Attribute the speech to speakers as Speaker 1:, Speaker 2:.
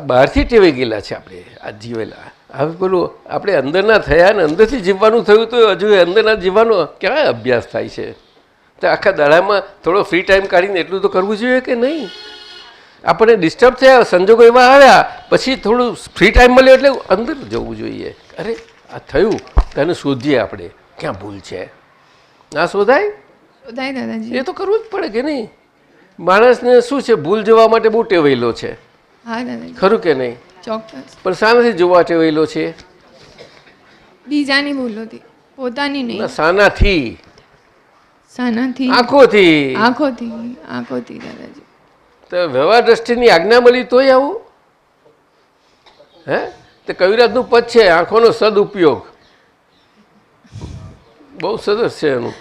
Speaker 1: બહારથી ટેવાઈ ગયેલા છે આપણે આ જીવેલા. હવે પેલું આપણે અંદરના થયા ને અંદરથી જીવવાનું થયું તો હજુ અંદરના જીવવાનો ક્યાં અભ્યાસ થાય છે? તો આખા દાડામાં થોડો ફ્રી ટાઈમ કાઢીને એટલું તો કરવું જોઈએ કે નહીં? આપણે ડિસ્ટર્બ થયા, સંજોગો એવા આવ્યા, પછી થોડું ફ્રી ટાઈમ મળ્યો એટલે અંદર જવું જોઈએ. અરે આ થયું તેને શોધીએ આપણે ક્યાં ભૂલ છે. ના શોધાય?
Speaker 2: શોધાય દાદાજી.
Speaker 1: એ તો કરવું જ પડે કે નહીં? માણસને શું છે, ભૂલ જોવા માટે બહુ ટેવાયેલો છે.
Speaker 2: હા દાદાજી.
Speaker 1: ખરું કે નહીં?
Speaker 2: ચોક્કસ.
Speaker 1: પણ શાનાથી જોવા ટેવાયેલો છે?
Speaker 2: બીજાની ભૂલોથી, પોતાની નહીં.
Speaker 1: શાનાથી?
Speaker 2: શાનાથી?
Speaker 1: આંખોથી.
Speaker 2: આંખોથી. આંખોથી દાદાજી.
Speaker 1: તો વ્યવહાર દ્રષ્ટિની આજ્ઞા મળી તોય આવું? હે? તે કવિરાજનું પદ છે, આંખોનો સદઉપયોગ. બહુ સરસ છે એનું.